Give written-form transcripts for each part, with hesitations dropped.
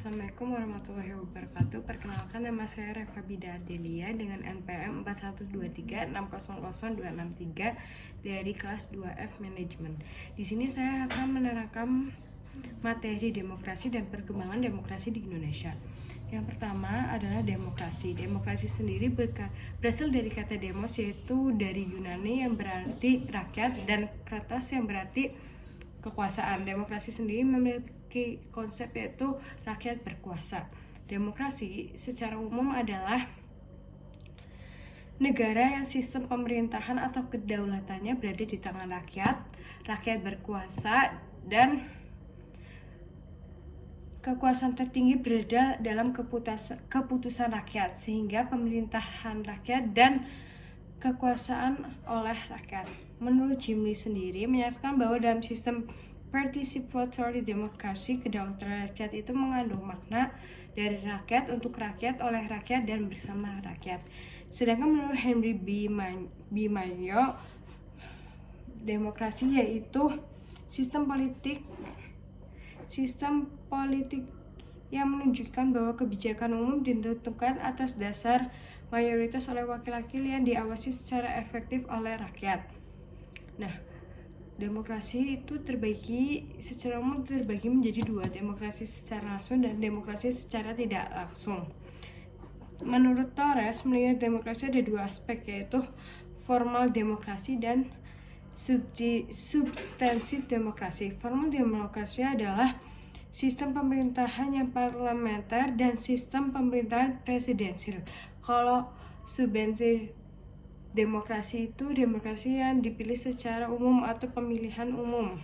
Assalamualaikum warahmatullahi wabarakatuh. Perkenalkan, nama saya Reva Bida Adelia dengan NPM 4123600263 dari kelas 2F Manajemen. Di sini saya akan menerangkan materi demokrasi dan perkembangan demokrasi di Indonesia. Yang pertama adalah demokrasi. Demokrasi sendiri berasal dari kata demos, yaitu dari Yunani yang berarti rakyat, dan kratos yang berarti kekuasaan. Demokrasi sendiri memiliki konsep yaitu rakyat berkuasa. Demokrasi secara umum adalah negara yang sistem pemerintahan atau kedaulatannya berada di tangan rakyat, rakyat berkuasa, dan kekuasaan tertinggi berada dalam keputusan rakyat, sehingga pemerintahan rakyat dan kekuasaan oleh rakyat. Menurut Jim Lee sendiri menyatakan bahwa dalam sistem participatory demokrasi, kedaulatan rakyat itu mengandung makna dari rakyat, untuk rakyat, oleh rakyat, dan bersama rakyat. Sedangkan menurut Henry B. Mayo, demokrasi yaitu sistem politik yang menunjukkan bahwa kebijakan umum ditentukan atas dasar mayoritas oleh wakil-wakil yang diawasi secara efektif oleh rakyat. Nah, demokrasi itu secara umum terbagi menjadi dua, demokrasi secara langsung dan demokrasi secara tidak langsung. Menurut Torres, melihat demokrasi ada dua aspek, yaitu formal demokrasi dan substansif demokrasi. Formal demokrasi adalah sistem pemerintahan yang parlementer dan sistem pemerintahan presidensial. Kalau substansif demokrasi itu demokrasi yang dipilih secara umum atau pemilihan umum.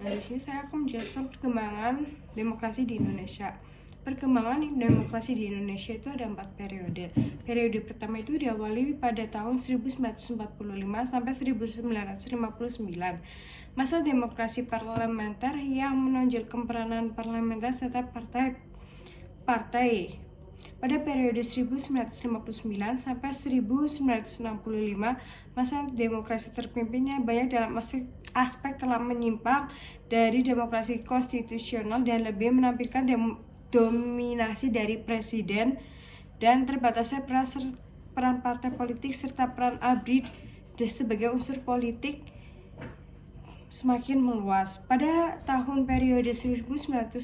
Nah, di sini saya akan menjelaskan perkembangan demokrasi di Indonesia. Perkembangan demokrasi di Indonesia itu ada 4 periode. Periode pertama itu diawali pada tahun 1945 sampai 1959. Masa demokrasi parlementer yang menonjolkan peranan parlementer serta partai. Pada periode 1959 sampai 1965, masa demokrasi terpimpinnya banyak dalam aspek telah menyimpang dari demokrasi konstitusional dan lebih menampilkan dominasi dari presiden dan terbatasnya peran partai politik serta peran ABRI sebagai unsur politik semakin meluas. Pada tahun periode 1966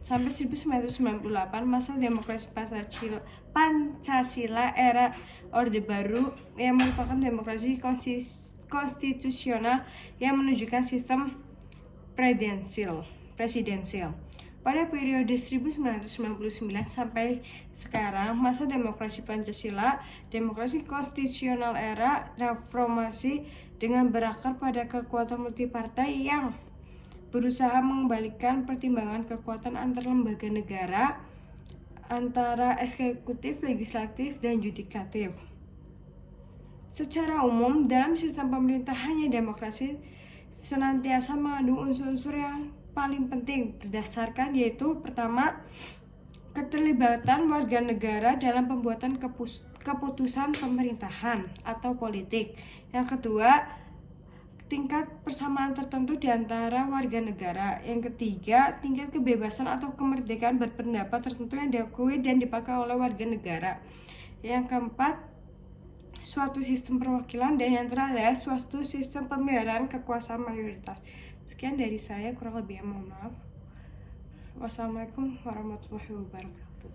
sampai 1998, masa demokrasi Pancasila era Orde Baru yang merupakan demokrasi konstitusional yang menunjukkan sistem presidensial. Pada periode 1999 sampai sekarang, masa demokrasi Pancasila, demokrasi konstitusional era reformasi dengan berakar pada kekuatan multipartai yang berusaha mengembalikan pertimbangan kekuatan antar lembaga negara, antara eksekutif, legislatif, dan yudikatif. Secara umum, dalam sistem pemerintahannya, demokrasi senantiasa mengandung unsur-unsur yang paling penting berdasarkan, yaitu pertama, keterlibatan warga negara dalam pembuatan keputusan pemerintahan atau politik. Yang kedua, tingkat persamaan tertentu di antara warga negara. Yang ketiga, tingkat kebebasan atau kemerdekaan berpendapat tertentu yang diakui dan dipakai oleh warga negara. Yang keempat, suatu sistem perwakilan, dan yang terakhir suatu sistem pemeliharaan kekuasaan mayoritas. Sekian dari saya, kurang lebihnya mohon maaf. Wassalamualaikum warahmatullahi wabarakatuh.